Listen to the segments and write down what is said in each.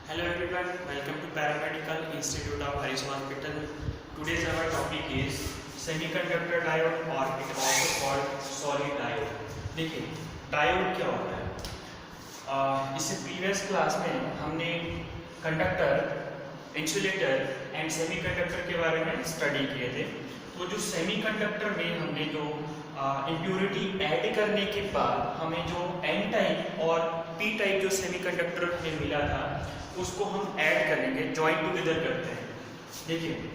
Hello everyone, welcome to Paramedical Institute of Harris Hospital. Today's our topic is semiconductor diode or it also called solid diode. देखिए diode क्या होता है? इससे previous class में हमने conductor, insulator and semiconductor के बारे में स्टडी किए थे। तो जो सेमीकंडक्टर में हमने जो इम्प्योरिटी ऐड करने के बाद हमें जो एन टाइप और पी टाइप जो सेमीकंडक्टर में मिला था उसको हम ऐड करेंगे, जॉइन टुगेदर करते हैं। देखिए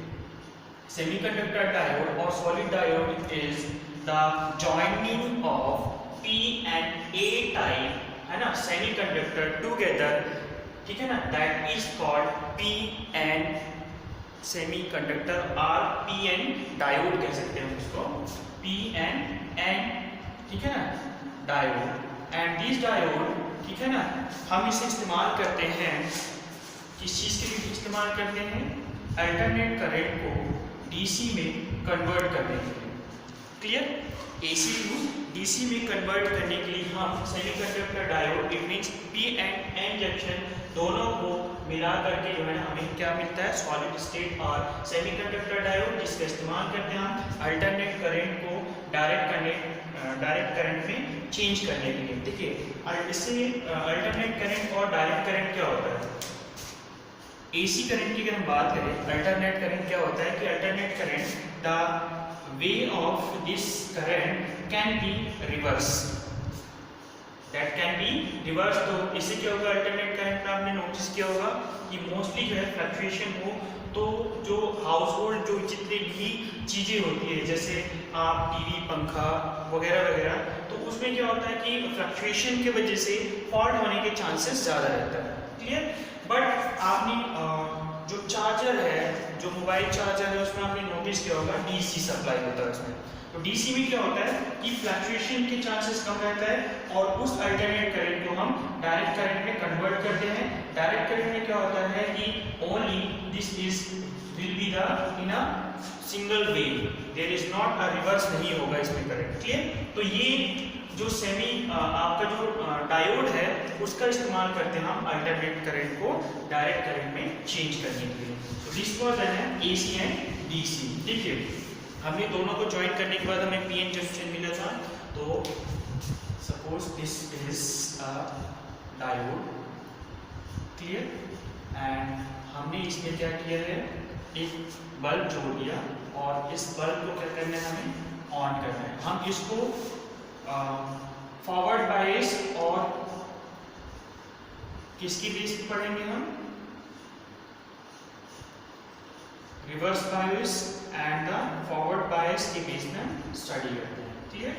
सेमीकंडक्टर डायोड और solid diode is the joining of P and A type, है ना, सेमीकंडक्टर टुगेदर, ठीक है ना, that is called P N semiconductor और पी एन डायोड कह सकते हैं उसको, पी एन, ठीक है ना, डायोड। एंड दिस डायोड, ठीक है ना, हम इसे इस्तेमाल करते हैं किस चीज़ के लिए इस्तेमाल करते हैं? अल्टरनेट करंट को डीसी में कन्वर्ट करने के लिए। क्लियर? एसी टू डीसी में कन्वर्ट करने के लिए हम semiconductor diode, it means P and N junction दोनों को मिला करके जो है हमें क्या मिलता है? सॉलिड स्टेट और सेमीकंडक्टर डायोड, जिसका इस्तेमाल करते हैं हम अल्टरनेट करंट को डायरेक्ट करंट में चेंज करने के लिए। देखिए इससे अल्टरनेट करंट और डायरेक्ट करंट क्या होता है? एसी करंट की अगर हम बात करें, अल्टरनेट करंट क्या होता है कि alternate current the way of this current can be reverse, that can be reverse. तो इससे क्या होगा? अल्टरनेट करंट में आपने नोटिस किया होगा कि मोस्टली जो है फ्लक्चुएशन हो तो जो हाउस होल्ड जो जितनी भी चीज़ें होती है जैसे आप टीवी, पंखा वगैरह वगैरह, तो उसमें क्या होता है कि फ्लक्चुएशन की वजह से फॉल्ट होने के चांसेस ज़्यादा रहता है। क्लियर? बट आपने जो चार्जर है, जो मोबाइल चार्जर है, उसमें आपने नोटिस किया होगा डीसी सप्लाई होता है उसमें। तो डीसी में क्या होता है कि फ्लक्चुएशन के चांसेस कम रहता है और उस अल्टरनेट करंट को हम डायरेक्ट करंट में कन्वर्ट करते हैं। डायरेक्ट करंट में क्या होता है कि only this is will be the in a single way, there is not a reverse, नहीं होगा इसमें करंट। क्लियर? तो ये जो आपका जो डायोड है उसका इस्तेमाल करते हैं हम अल्टरनेट करंट को डायरेक्ट करंट में चेंज करने के लिए। तो this was an AC and DC. देखिए हमने दोनों को ज्वाइन करने के बाद हमें पीएन जंक्शन मिला था। तो suppose this is a diode, clear, and हमने इसमें क्या किया है, एक बल्ब जोड़ दिया और इस बल्ब को क्या करना है, हमें ऑन करना है। हम इसको फॉरवर्ड बायस और किसकी बेस पे पढ़ेंगे? हम reverse bias and the forward bias के बेस में स्टडी करते हैं। ठीक है?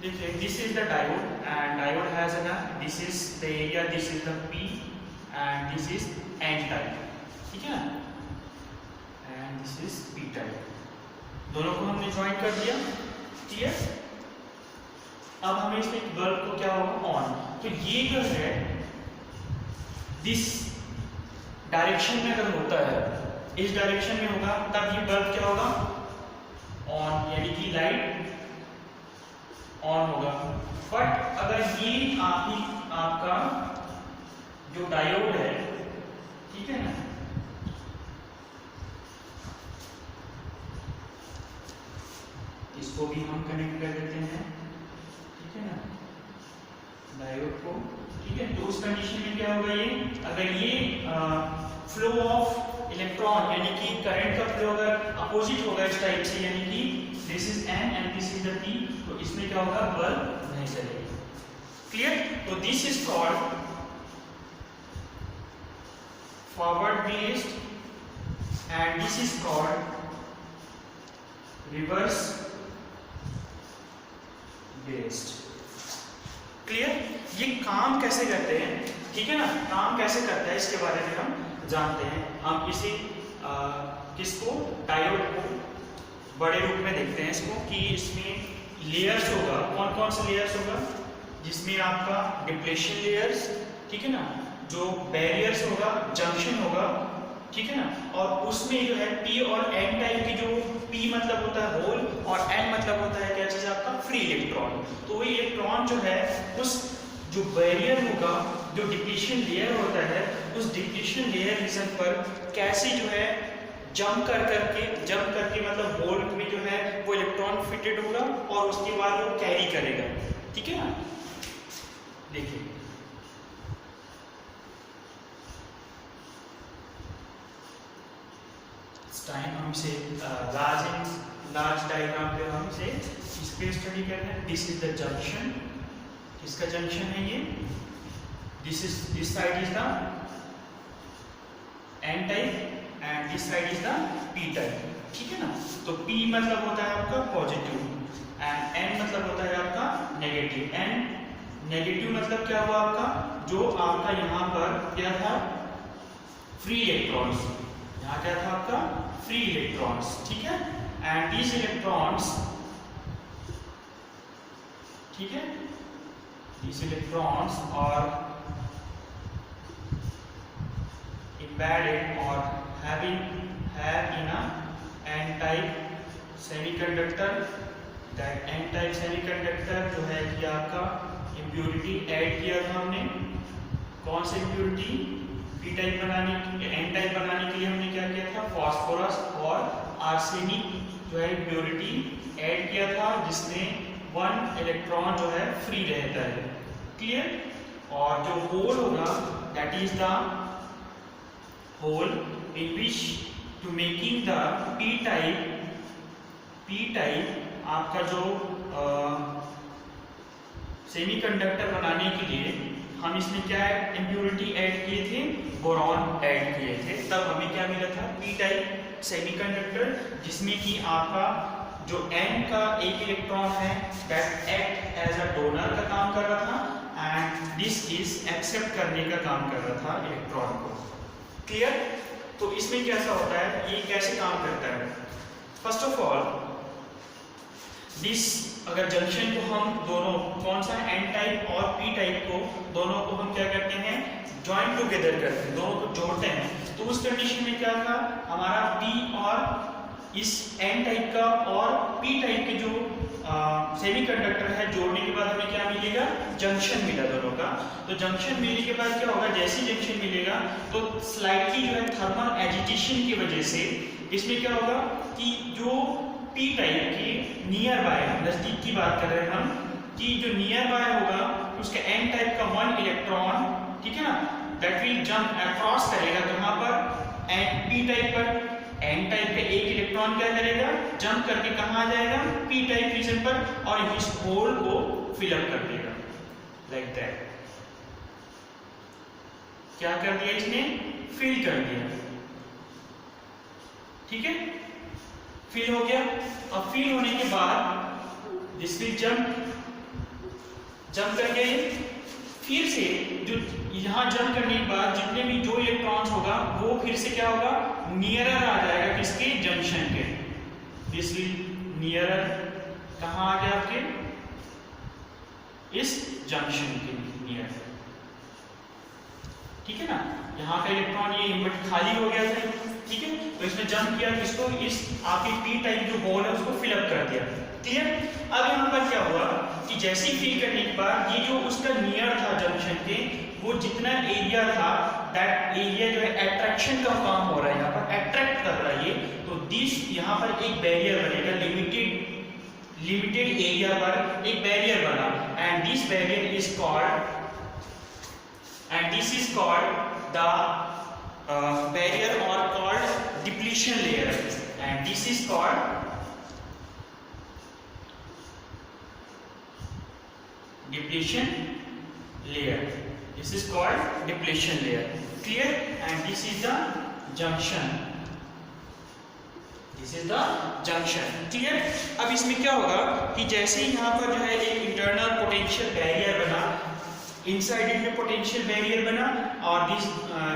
देखिए this is the diode and diode has an, this is the area, this is the P and this is an type, ठीक है ना, and this is P type. दोनों को हमने ज्वाइन कर दिया। ठीक है? अब हमें इसमें बल्ब को क्या होगा? ऑन। तो ये जो है दिस डायरेक्शन में अगर होता है, इस डायरेक्शन में होगा, तब ये बल्ब क्या होगा? ऑन, यानी कि लाइट ऑन होगा। बट अगर ये आपका जो डायोड है, ठीक है ना, इसको भी हम कनेक्ट कर देते हैं, ठीक है ना, डायोड को। ठीक है? तो उस कंडीशन में क्या होगा, ये अगर ये फ्लो ऑफ इलेक्ट्रॉन यानी कि करंट का फ्लो अगर अपोजिट होगा इस टाइप से, यानी कि this is an and this is the P, तो इसमें क्या होगा? बल्ब नहीं चलेगी। क्लियर? तो this is called forward based and this is called reverse based. Clear? ये काम कैसे करते हैं, ठीक है ना, काम कैसे करता है इसके बारे में हम जानते हैं। हम इसे किसको, डायोड को बड़े रूप में देखते हैं इसको, कि इसमें लेयर्स होगा। कौन कौन से लेयर्स होगा? जिसमें आपका डिप्लेशन लेयर्स, ठीक है ना, जो बैरियर्स होगा, जंक्शन होगा, ठीक है ना, और उसमें जो है पी और एन टाइप की, जो पी मतलब होता है होल और एन मतलब होता है क्या चीज? आपका फ्री इलेक्ट्रॉन। तो वही इलेक्ट्रॉन जो है उस जो बैरियर होगा, जो डिप्लीशन लेयर होता है, उस डिप्लीशन लेयर रीजन पर कैसे जो है जंप करके मतलब होल में जो है वो इलेक्ट्रॉन फिटेड होगा और उसके बाद वो कैरी करेगा। ठीक है ना, देखिए टाइम हम से लार्ज डायग्राम पे हम से इस पे स्टडी कर रहे हैं। दिस इज द जंक्शन, इसका जंक्शन है ये, this side is the N type and this side is the P type. ठीक है ना, तो पी मतलब होता है आपका पॉजिटिव एंड एन मतलब होता है आपका नेगेटिव। एंड नेगेटिव मतलब क्या हुआ आपका, जो आपका यहाँ पर क्या था, फ्री इलेक्ट्रॉन्स, यहाँ क्या था आपका फ्री इलेक्ट्रॉन्स। ठीक है, एंड दीज इलेक्ट्रॉन्स, ठीक है, these electrons are embedded or have in a n-type semiconductor। that n-type semiconductor जो है कि आपका impurity ऐड किया था हमने, कौन सी impurity, p टाइप बनाने n टाइप बनाने के लिए हमने क्या किया था, फास्फोरस और आर्सेनिक जो है impurity ऐड किया था, जिसमें 1 इलेक्ट्रॉन जो है फ्री रहता है। क्लियर, और जो होल होगा that is the hole in which to making the P type आपका जो सेमीकंडक्टर बनाने के लिए हम इसमें क्या इम्प्योरिटी ऐड किए थे, बोरॉन ऐड किए थे, तब हमें क्या मिला था, पी टाइप सेमीकंडक्टर, जिसमें कि आपका जो n का एक इलेक्ट्रॉन है that act as a donor का काम कर रहा था एंड दिस इज एक्सेप्ट करने का काम कर रहा था इलेक्ट्रॉन को। क्लियर, तो इसमें कैसा होता है, ये कैसे काम करता है। फर्स्ट ऑफ ऑल दिस, अगर जंक्शन को हम दोनों कौन सा n टाइप और p टाइप को दोनों को हम क्या करते हैं, ज्वाइन टुगेदर करते हैं, दोनों को जोड़ते हैं, तो उस कंडीशन में क्या था, हमारा p और इस n टाइप का और p टाइप के जो सेमीकंडक्टर है जोड़ने के बाद हमें क्या मिलेगा, जंक्शन मिला दोनों का। तो जंक्शन मिलने के बाद क्या होगा, जैसे ही जंक्शन मिलेगा तो स्लाइटली जो है थर्मल एजिटेशन की वजह से इसमें क्या होगा कि जो p टाइप के नियर बाय, नजदीक की बात कर रहे हैं हम, कि जो नियर बाय होगा उसका n टाइप का 1 इलेक्ट्रॉन, ठीक है ना, दैट विल जंप अक्रॉस करेगा कहां पर, p टाइप पर। n टाइप का एक इलेक्ट्रॉन क्या करेगा, जंप करके कहां आ जाएगा, p टाइप रीजन पर, और इस होल को फिलअप कर देगा लाइक दैट। क्या कर दिया इसने, फिल कर दिया। ठीक है, फिल हो गया। अब फिल होने के बाद दिस विल जंप कर गए, फिर से जो यहाँ जंप करने के बाद जितने भी जो इलेक्ट्रॉन्स होगा वो फिर से क्या होगा, नियरर आ जाएगा किसके, जंक्शन के। दिस विल नियरर कहाँ आ गया आपके, इस जंक्शन के नियर। ठीक है ना, यहाँ का इलेक्ट्रॉन ये खाली हो गया था, ठीक है, तो इसमें जंप किया किसको, इस आपके पी टाइप जो होल है उसको फिलअप कर दिया। क्लियर, अब यहाँ पर क्या हुआ कि जैसे ही फिल करने के बाद ये जो उसका नियर था जंक्शन के, वो जितना एरिया था दैट एरिया जो है अट्रैक्शन का काम हो रहा है, यहाँ पर अट्रैक्ट कर रहा है ये, तो दिस यहाँ पर एक बैरियर बनेगा, लिमिटेड एरिया पर एक बैरियर बना, and this barrier is called, and this is called the barrier or called depletion layer, and this is called depletion layer. This is called depletion layer. Clear? And this is the junction. This is the junction. Clear? अब इसमें क्या होगा कि जैसे ही यहाँ पर जो है एक इंटरनल पोटेंशियल बैरियर बना, इनसाइड में पोटेंशियल बैरियर बना, और दिस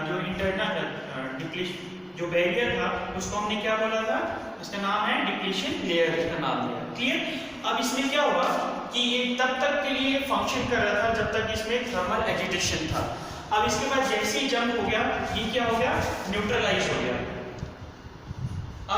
जो इंटरनल जो बैरियर था उसको हमने क्या बोला था, इसका नाम है डिप्लीशन लेयर, इसका नाम दिया। क्लियर, अब इसमें क्या हुआ कि ये तब तक के लिए फंक्शन कर रहा था जब तक इसमें थर्मल एजिटेशन था। अब इसके बाद जैसे ही जंप हो गया, ये क्या हो गया, न्यूट्रलाइज हो गया।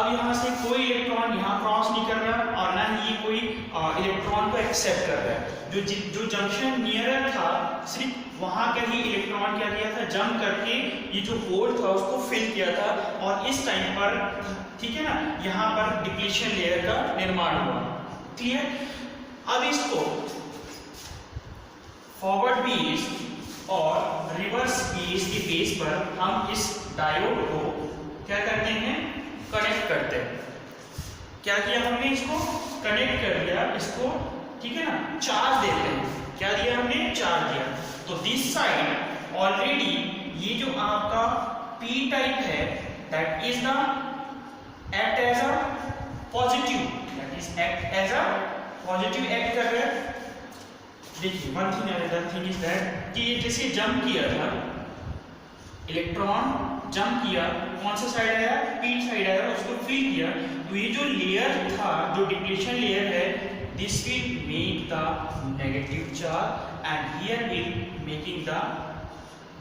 अब यहाँ से कोई इलेक्ट्रॉन यहाँ क्रॉस नहीं कर रहा और ना ही ये कोई इलेक्ट्रॉन को एक्सेप्ट कर रहा है। जो जंक्शन नियरर था सिर्फ वहाँ का ही इलेक्ट्रॉन क्या किया था, जंप करके ये जो होल था उसको फिल किया था और इस टाइम पर, ठीक है ना, यहाँ पर डिप्लीशन लेयर का निर्माण हुआ। क्लियर। अब इसको फॉरवर्ड बेस और रिवर्स बेस के बेस पर हम इस डायोड को क्या करते हैं, कनेक्ट करते हैं। क्या किया हमने, इसको कनेक्ट कर दिया, इसको ठीक है ना चार्ज देते हैं। क्या दिया हमने, चार्ज दिया। तो दिस साइड ऑलरेडी ये जो आपका पी टाइप है that is the act as a positive, that is act as a positive act कर रहा है। देखिए one thing another thing is that कि ये जैसे जंप किया था, इलेक्ट्रॉन जंप किया, कौन सा साइड आया, पी साइड आया, उसको फिल किया, तो ये जो लेयर था, जो डिप्लीशन लेयर है, this will make the negative charge and here will making the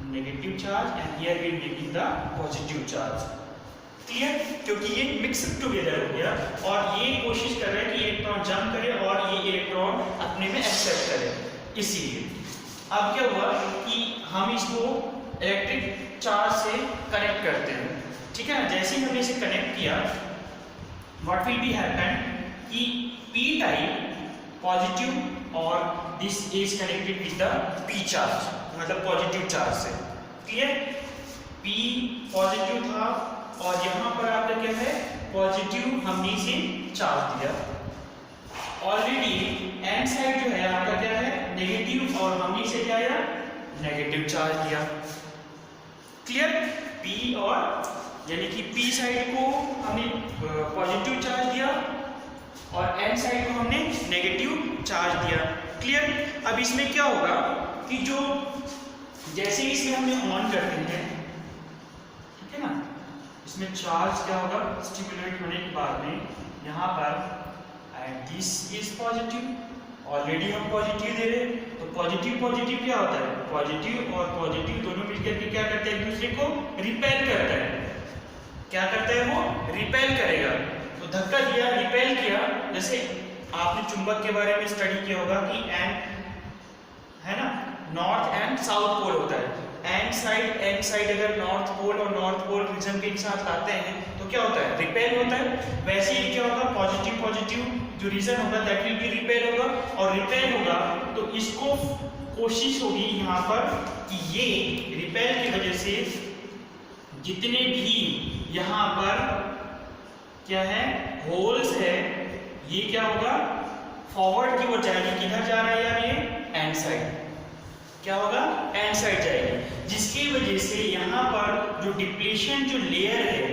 negative charge and here will making the positive charge. Clear. क्योंकि ये मिक्स टुगेदर हो गया और ये कोशिश कर रहा है कि इलेक्ट्रॉन जंप करे और ये इलेक्ट्रॉन अपने में एक्सेप्ट करे। इसीलिए अब क्या हुआ कि हम इसको इलेक्ट्रिक चार्ज से कनेक्ट करते हैं। ठीक है, जैसे ही हमने इसे कनेक्ट किया, व्हाट विल बी हैपन कि पी टाइप पॉजिटिव और this is connected with the P charge, मतलब पॉजिटिव चार्ज से। क्लियर। पी पॉजिटिव था और यहाँ पर आपका क्या है, पॉजिटिव हमने इसे चार्ज दिया। ऑलरेडी एन साइड जो है आपका क्या है, नेगेटिव, और हमने इसे क्या किया, नेगेटिव चार्ज दिया। क्लियर। पी और यानी कि पी साइड को हमने पॉजिटिव चार्ज दिया और एन साइड को हमने नेगेटिव चार्ज दिया। क्लियर। अब इसमें क्या होगा कि जो जैसे ही इसे हमने ऑन करते हैं, ठीक है ना, इसमें चार्ज क्या होगा, स्टिमुलेट होने के बाद में यहाँ पर and this is positive, already हम पॉजिटिव दे रहे हैं, तो पॉजिटिव पॉजिटिव क्या होता है, पॉजिटिव और पॉजिटिव दोनों मिलकर के क्या करते हैं, एक दूसरे को रिपेल करता है। क्या करता है, वो रिपेल करेगा। तो धक्का दिया, रिपेल किया। जैसे आपने चुंबक के बारे में स्टडी किया होगा कि एंड है ना, नॉर्थ एंड साउथ पोल होता है। एन साइड अगर नॉर्थ पोल और नॉर्थ पोल प्रिज्म के साथ आते हैं तो क्या होता है, रिपेल होता है। वैसे ही क्या होगा, पॉजिटिव पॉजिटिव जो रीजन होगा दैट विल बी रिपेल होगा, और रिपेल होगा तो इसको कोशिश होगी यहाँ पर कि ये रिपेल की वजह से जितने भी यहाँ पर क्या है, होल्स है, ये क्या होगा, फॉरवर्ड की ओर जाएगी। किधर जा रहा है यार, ये एंड साइड, क्या होगा, एंड साइड जाएगी, जिसकी वजह से यहाँ पर जो डिप्लीशन जो लेयर है,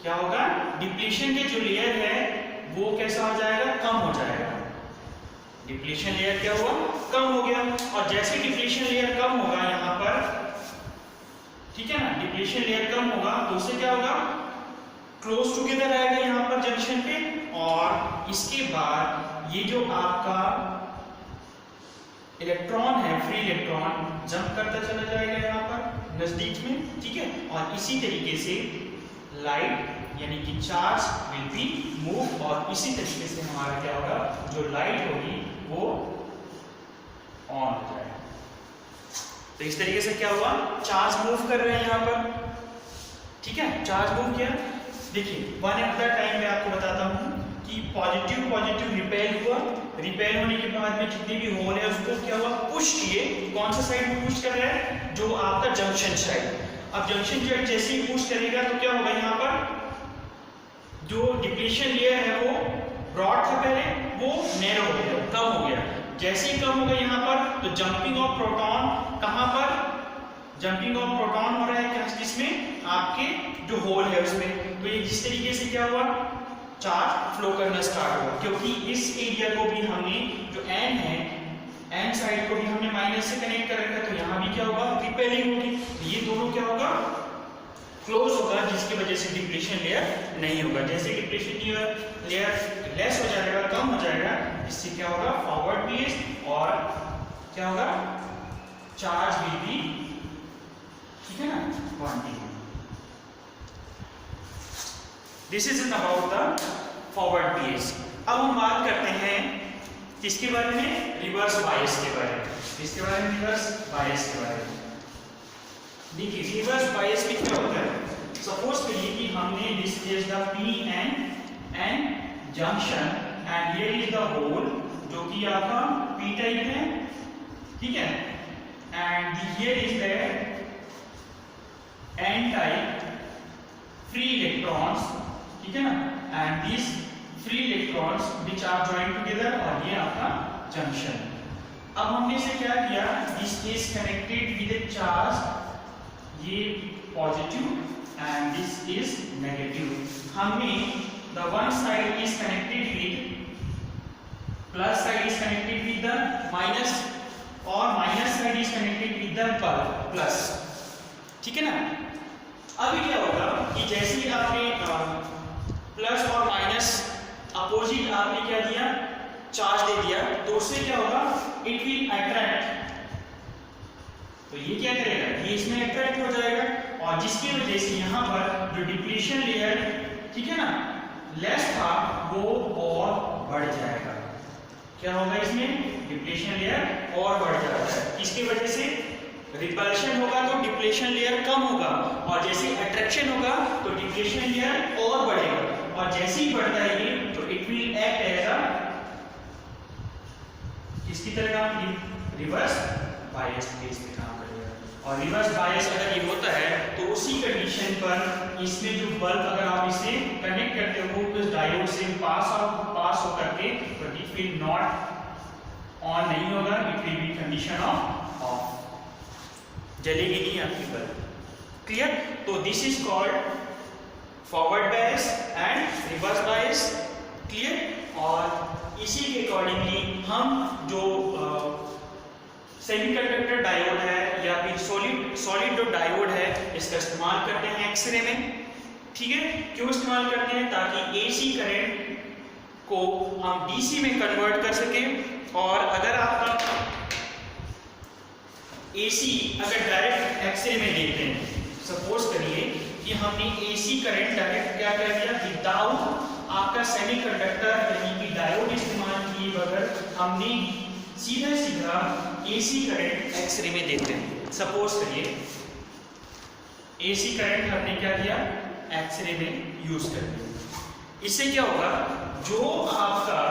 क्या होगा, डिप्लीशन के जो लेयर है वो कैसा हो जाएगा, कम हो जाएगा। डिप्लीशन लेयर क्या हुआ, कम हो गया। और जैसे डिप्लीशन लेयर कम होगा यहाँ पर, ठीक है ना, डिप्लीशन लेयर कम होगा तो उससे क्या होगा, क्लोज टुगेदर आएगा यहाँ पर जंक्शन पे, और इसके बाद ये जो आपका इलेक्ट्रॉन है, फ्री इलेक्ट्रॉन जंप करता चला जाएगा यहाँ पर नजदीक में। ठीक है, और इसी तरीके से लाइट यानी कि चार्ज विल बी मूव, और इसी तरीके से हमारा क्या होगा, जो लाइट होगी वो ऑन हो जाएगा। तो इस तरीके से क्या हुआ, चार्ज मूव कर रहे हैं यहाँ पर। ठीक है, चार्ज मूव किया। देखिए वन एट द टाइम में आपको बताता हूँ कि पॉजिटिव पॉजिटिव रिपेल हुआ, रिपेल होने के बाद में जितने भी होल है उसको क्या हुआ, पुश किए। कौन सा साइड में पुश कर रहा है, जो आपका जंक्शन साइड। अब जंक्शन साइड जैसे ही पुश करेगा तो क्या होगा, यहाँ पर जो डिप्लीशन लेयर है वो ब्रॉड था पहले, वो नैरो हो गया, कम हो गया। जैसे ही कम हो गया यहाँ पर, तो जंपिंग ऑफ प्रोटॉन कहाँ पर, जंपिंग ऑफ प्रोटॉन हो रहा है क्या, जिसमें आपके जो होल है उसमें। तो ये जिस तरीके से क्या हुआ, चार्ज फ्लो करना स्टार्ट हुआ, क्योंकि इस एरिया को भी हमने जो एन है, एन साइड को भी हमने माइनस से कनेक्ट कर रखा है, तो यहाँ भी क्या होगा, रिपेलिंग होगी। तो ये दोनों क्या होगा, क्लोज होगा, जिसकी वजह से डिप्लीशन लेयर नहीं होगा। जैसे डिप्लीशन लेयर लेस हो जाएगा, कम हो जाएगा, इससे क्या होगा, फॉरवर्ड बेस और क्या होगा, चार्ज विल बी, ठीक है ना, quantity. This is about the forward base. अब हम बात करते हैं किसके बारे में, रिवर्स बायस के बारे में। किसके बारे में, रिवर्स बायस के बारे में। देखिए रिवर्स बायस में क्या होता है, सपोज करिए कि हमने this is the P N junction and here is the hole जो कि आपका पी टाइप है, ठीक है, and here is the N type free electrons, ठीक है ना, and this free electrons which are joined together, और ये आपका जंक्शन। अब हमने से क्या किया, this is connected with a charge, ये positive and this is negative. हमने the one side is connected with plus side is connected with the minus और minus side is connected with the plus, ठीक है ना। अभी क्या होगा कि जैसे ही आपने प्लस और माइनस अपोजिट आपने क्या दिया, चार्ज दे दिया, तो उससे क्या होगा, इट विल अट्रैक्ट, तो ये क्या करेगा, ये इसमें अट्रैक्ट हो जाएगा, और जिसकी वजह से यहाँ पर जो डिप्लीशन लेयर, ठीक है ना, लेस था वो और बढ़ जाएगा। क्या होगा इसमें, डिप्लीशन लेयर और बढ़ जाता है। इसकी वजह से रिपल्शन होगा तो डिप्लीशन लेयर कम होगा, और जैसे अट्रैक्शन होगा तो डिप्लीशन लेयर और बढ़ेगा, और जैसे ही बढ़ता है ये तो it will act as a किसकी तरह काम, रिवर्स बायस बेस पे काम करेगा। और रिवर्स बायस अगर ये होता है तो उसी कंडीशन पर इसमें जो बल्ब अगर आप इसे कनेक्ट करते हो उस डायोड से पास हो करके, तो इट विल नॉट ऑन नहीं होगा, it will be condition of off, जलेगी नहीं आपकी बल्ब। क्लियर। तो this is called forward bias and reverse bias. Clear. और इसी के अकॉर्डिंगली हम जो सेमीकंडक्टर डायोड है या फिर सॉलिड जो डायोड है इसका इस्तेमाल करते हैं एक्सरे में। ठीक है, क्यों इस्तेमाल करते हैं, ताकि एसी करंट को हम डीसी में कन्वर्ट कर सकें। और अगर आपका एसी अगर डायरेक्ट एक्सरे में देखते हैं, सपोज करिए कि हमने एसी करंट डायरेक्ट क्या कर दिया, विदाउट आपका सेमीकंडक्टर यानी कि डायोड इस्तेमाल किए बगैर हमने सीधा एसी करंट एक्सरे में देखते हैं। सपोज करिए एसी करंट हमने क्या किया, एक्सरे में यूज कर दिया। इससे क्या होगा, जो आपका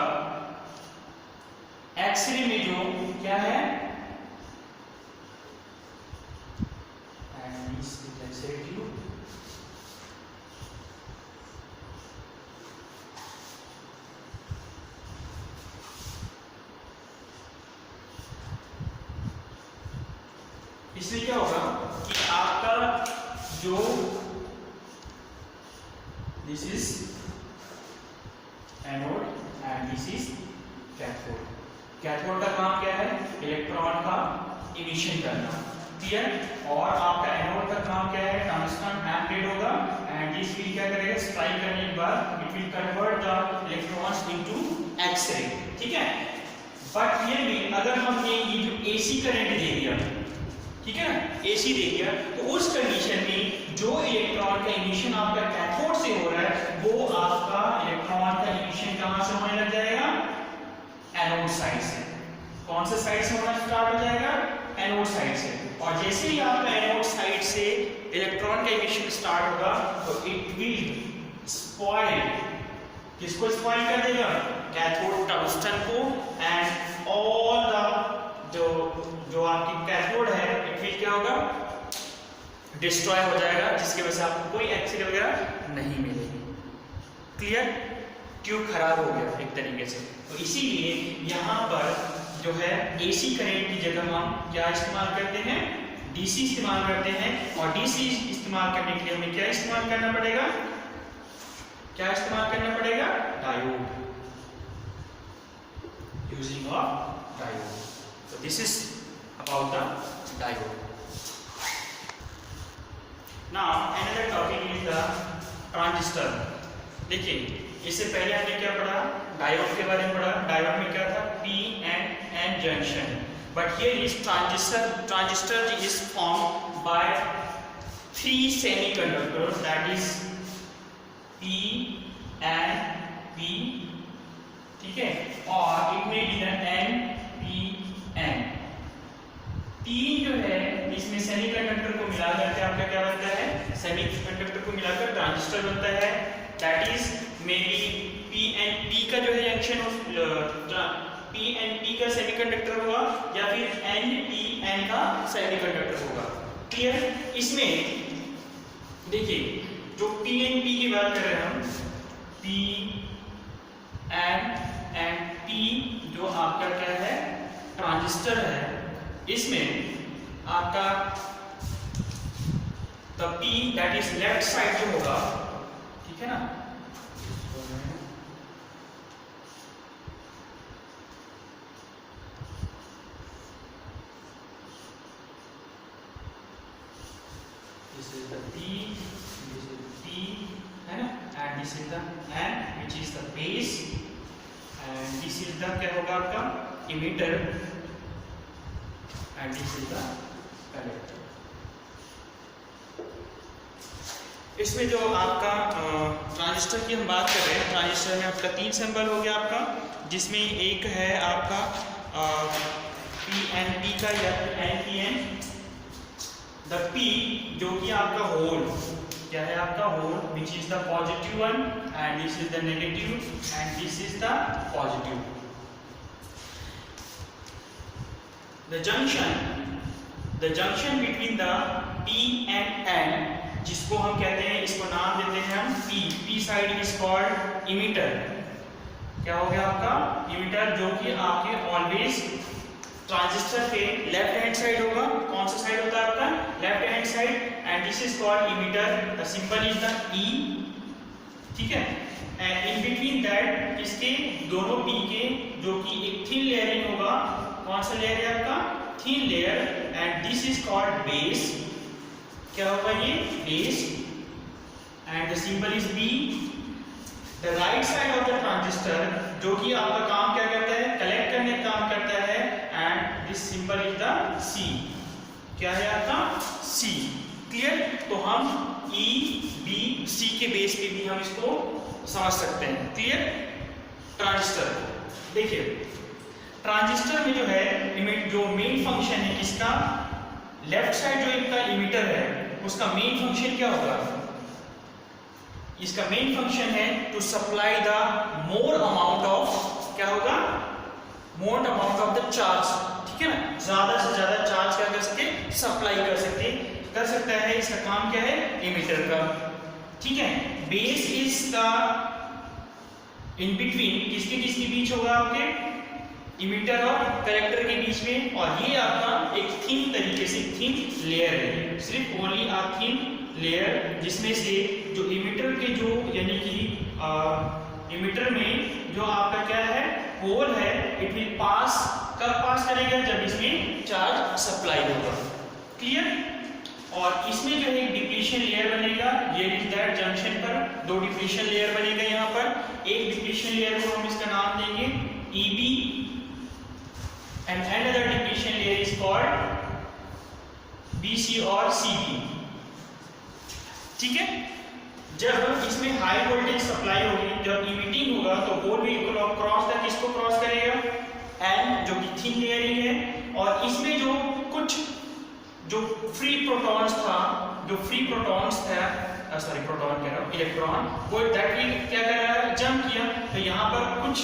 एक्सरे में जो क्या है, इससे क्या होगा कि आपका जो this is anode and this is cathode. Cathode का काम क्या है, इलेक्ट्रॉन का इमिशन करना। क्लियर। और आपका एनोड का काम क्या है, टंगस्टन एम्प्लीड होगा एंड दिस विल क्या करेगा, स्ट्राइक करने के बाद it will convert the electrons into X-ray. ठीक है। बट ये भी अगर हमने ये जो एसी करंट दे दिया, ठीक है ना, एसी दे दिया, तो उस कंडीशन में जो इलेक्ट्रॉन का इमिशन आपका कैथोड से हो रहा है वो आपका इलेक्ट्रॉन का इमिशन कहां से होने लग जाएगा, एनोड साइड से। कौन से साइड से होना स्टार्ट हो जाएगा, एनोड साइड से। और जैसे ही आपका एनोड साइड से इलेक्ट्रॉन का इमिशन स्टार्ट होगा तो इट विल स्पॉइल, किसको स्पॉइल कर देगा, कैथोड टंगस्टन को, एंड ऑल द जो आपकी कैथोड है इट विल क्या होगा, डिस्ट्रॉय हो जाएगा, जिसकी वजह से आपको कोई एक्सरे वगैरह नहीं मिलेगी। क्लियर। ट्यूब खराब हो गया एक तरीके से। तो इसीलिए यहाँ पर जो है एसी करंट की जगह हम क्या इस्तेमाल करते हैं, डीसी इस्तेमाल करते हैं। और डीसी इस्तेमाल करने के लिए हमें क्या इस्तेमाल करना पड़ेगा, क्या इस्तेमाल करना पड़ेगा, diode, using of diode. So this is about the diode. Now another topic is the transistor. देखिए इससे पहले हमने क्या पढ़ा, डायोड के बारे में पढ़ा। डायोड में क्या था, P and N junction. But here is transistor. Transistor is formed by three semiconductors, that is P and P, ठीक है, और इट में भी N P N। तीन जो है इसमें सेमीकंडक्टर को मिलाकर के आपका क्या बनता है, सेमीकंडक्टर को मिलाकर ट्रांजिस्टर बनता है। That is may be P and P का जो है जंक्शन P and P का सेमीकंडक्टर होगा या फिर N P N का सेमीकंडक्टर होगा। क्लियर। इसमें देखिए जो P and P की बात कर रहे हैं हम, P and P जो आपका क्या है ट्रांजिस्टर है, इसमें आपका the P that is left side जो होगा, ठीक है ना, this is the P, this is P, है ना, and this is the N which is the base, and this is the क्या होगा आपका emitter, and this is the collector। इसमें जो आपका ट्रांजिस्टर की हम बात कर रहे हैं, ट्रांजिस्टर में आपका तीन सिंबल हो गया आपका, जिसमें एक है आपका PNP का या NPN। द P जो कि आपका होल, क्या है आपका hole, which is the positive one, and this is the negative, and this is the positive. The junction between the P and N, जिसको हम कहते हैं, इसको नाम देते हैं हम P side is called emitter. क्या हो गया आपका इमिटर, जो कि आपके ऑलवेज ट्रांजिस्टर के लेफ्ट हैंड साइड होगा। कौन सा साइड होता है आपका, left hand side, and this is called emitter. The symbol is the E, ठीक है। एंड इन बिटवीन दैट इसके दोनों P के जो कि एक थिन लेयरिंग होगा, कौन सा लेयर है आपका, thin layer, and this is called base. क्या होगा ये base, and the symbol is B। The right side of the transistor जो कि आपका काम क्या करता है, कलेक्ट करने का काम करता है, and this symbol is the C। क्या है आपका C। क्लियर। तो हम E B C के बेस पे भी हम इसको समझ सकते हैं। क्लियर। ट्रांजिस्टर देखिए, ट्रांजिस्टर में जो है जो मेन फंक्शन है इसका, लेफ्ट साइड जो इनका इमिटर है उसका मेन फंक्शन क्या होगा, इसका मेन फंक्शन है to supply the more amount of, क्या होगा, more amount of the charge, ठीक है ना, ज्यादा से ज्यादा चार्ज क्या कर सके, सप्लाई कर सकता है। इसका काम क्या है, इमिटर का, ठीक है। Base is the in between, किसके बीच होगा, आपके इमिटर और कलेक्टर के बीच में, और ये आपका एक थिन तरीके से थिन लेयर है, सिर्फ ओनली आ थिन लेयर, जिसमें से जो इमिटर के जो यानी कि इमिटर में जो आपका क्या है होल है, इट विल पास, कब पास करेगा, जब इसमें चार्ज सप्लाई होगा। क्लियर। और इसमें जो है एक डिप्लीशन लेयर बनेगा, ये इज दैट जंक्शन पर दो डिप्लीशन लेयर बनेगा। यहाँ पर एक डिप्लीशन लेयर को हम इसका नाम देंगे EB, and another depletion layer is called BC और CB, ठीक है। जब इसमें हाई वोल्टेज सप्लाई होगी, जब इमिटिंग होगा, तो होल भी क्रॉस तक किसको क्रॉस करेगा, N जो कि थिन लेयरिंग है, और इसमें जो कुछ जो फ्री प्रोटॉन्स था, सॉरी प्रोटॉन कह रहा हूँ, इलेक्ट्रॉन, वो दैट भी क्या कर रहा है, जंप किया, तो यहाँ पर कुछ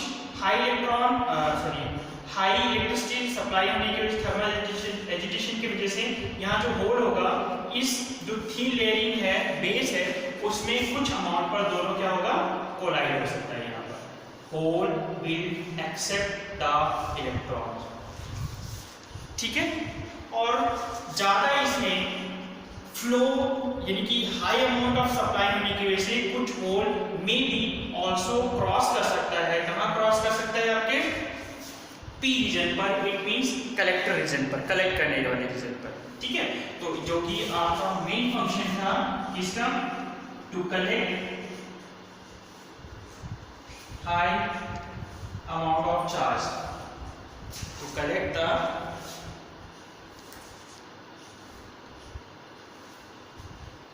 हाई इलेक्ट्रिसिटी सप्लाई होने की वजह से, थर्मल एजिटेशन की वजह से यहाँ जो होल होगा, इस जो थिन लेयरिंग है, बेस है, उसमें कुछ अमाउंट पर दोनों क्या होगा, कोलाइड हो सकता है। यहाँ पर hole will accept the electron, ठीक है। और ज्यादा इसमें फ्लो यानी कि हाई अमाउंट ऑफ सप्लाई होने की वजह से कुछ होल में भी ऑल्सो क्रॉस कर सकता है। कहाँ क्रॉस कर सकता है, आपके P रीजन पर, इट मींस कलेक्टर रीजन पर, कलेक्ट करने वाले रीजन पर, ठीक है। तो जो कि आपका मेन फंक्शन था इसका, to collect high amount of charge, to collect the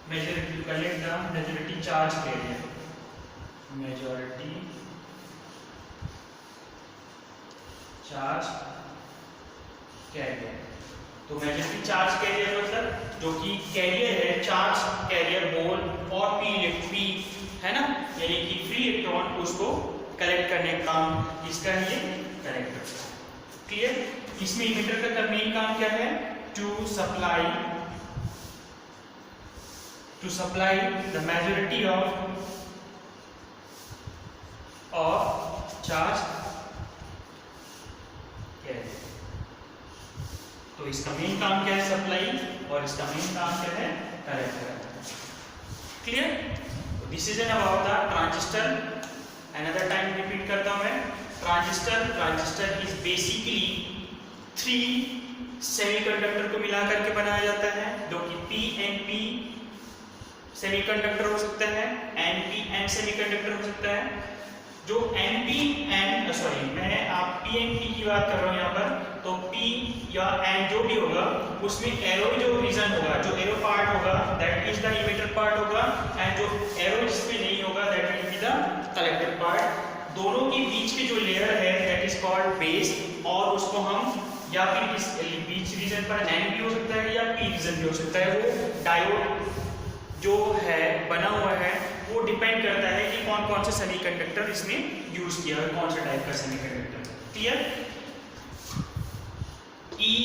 majority charge area, majority charge carrier. तो मेजॉरिटी चार्ज कैरियर मतलब जो कि कैरियर है, चार्ज कैरियर होल और पी है ना, यानी कि फ्री इलेक्ट्रॉन उसको कलेक्ट करने का काम किसका है, ये कलेक्टर का। क्लियर। इसमें इमिटर का मेन काम क्या है, to supply the majority of charge carrier. तो इसका मेन काम क्या है, सप्लाई, और इसका मेन काम क्या है, कलेक्ट करना। Clear. This is an about the transistor. Another time repeat करता हूं मैं। ट्रांजिस्टर इज बेसिकली 3 सेमीकंडक्टर को मिला करके बनाया जाता है, जो कि पी सेमीकंडक्टर हो सकता है, एन सेमीकंडक्टर हो सकता है। जो मैं आप पी की बात कर रहा हूँ यहाँ पर, तो पी या एन जो भी होगा उसमें एरो जो रीजन होगा, जो एरो पार्ट होगा that is the emitter part होगा, एंड जो एरो जिसमें नहीं होगा that will be the collector part. दोनों के बीच की जो लेयर है दैट इज कॉल्ड बेस, और उसको हम या फिर इस बीच रीजन पर एन भी हो सकता है या पी रीजन भी हो सकता है। वो डायोड जो है बना हुआ है वो डिपेंड करता है कि कौन कौन से सेमीकंडक्टर इसमें यूज किया है, कौन सा टाइप का semiconductor. Clear. E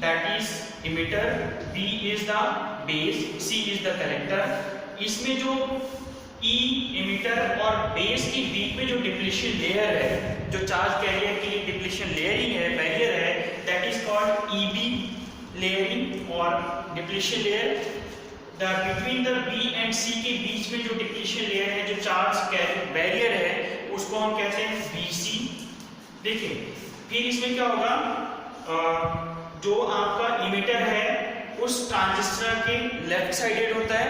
that is emitter, B is the base, C is the collector। इसमें जो E emitter और बेस के बीच में जो डिप्लीशन लेयर है, जो चार्ज कैरियर के लिए डिप्लीशन लेयरिंग है, बैरियर है, that is called EB layering और depletion layer. Between the B and C के बीच में जो डिप्लीशन लेयर है, जो चार्ज कैरियर बैरियर है, उसको हम कहते हैं BC। देखिए फिर इसमें क्या होगा, जो आपका इमिटर है उस ट्रांजिस्टर के लेफ्ट साइडेड होता है,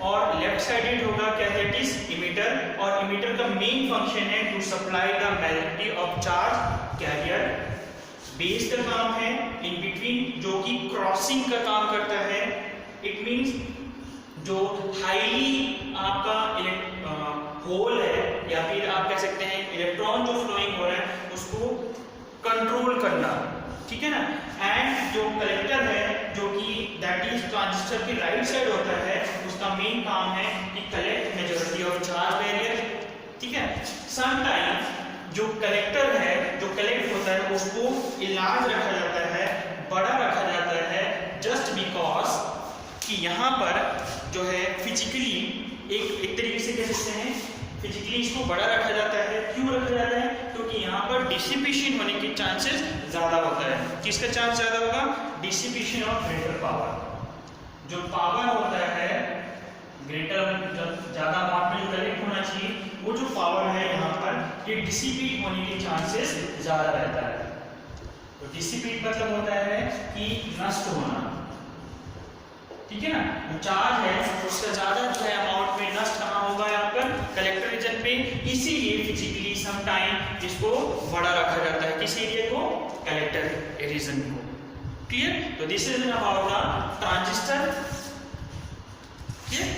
और लेफ्ट साइडेड होगा क्या, दैट इज इमिटर। और इमिटर का मेन फंक्शन है to supply the majority of charge carrier. Base का काम है इन बिटवीन, जो कि क्रॉसिंग का काम करता है। इट मींस जो हाईली आपका होल है या फिर आप कह सकते हैं इलेक्ट्रॉन जो फ्लोइंग हो रहा है उसको कंट्रोल करना, ठीक है ना। एंड जो कलेक्टर है जो कि दैट इज ट्रांजिस्टर की राइट साइड होता है, उसका मेन काम है कि collect majority of charge barrier, ठीक है। सम टाइम जो कलेक्टर है, जो कलेक्ट होता है, उसको इलाज रखा जाता है, बड़ा रखा जाता है, जस्ट बिकॉज कि यहाँ पर जो है फिजिकली एक तरीके से कह सकते हैं फिजिकली इसको बड़ा रखा जाता है। क्यों रखा जाता है, क्योंकि यहाँ पर डिसिपेशन होने के चांसेस ज्यादा होता है। किसका चांस ज्यादा होगा, डिसिपेशन ऑफ ग्रेटर पावर। जो पावर होता है ग्रेटर, ज्यादा अमाउंट में जो कलेक्ट होना चाहिए, वो जो पावर है यहाँ पर ये डिसिपेट होने के चांसेस ज्यादा रहता है। तो डिसिपेट मतलब होता है कि नष्ट होना, ठीक है ना। जो चार्ज है उसका ज्यादा जो है अमाउंट में नष्ट कहाँ होगा, यहाँ पर कलेक्टर रीजन पे। इसीलिए फिजिकली सम टाइम इसको बड़ा रखा जाता है, किस एरिया को, कलेक्टर रीजन को। क्लियर। तो this is about the transistor. Clear.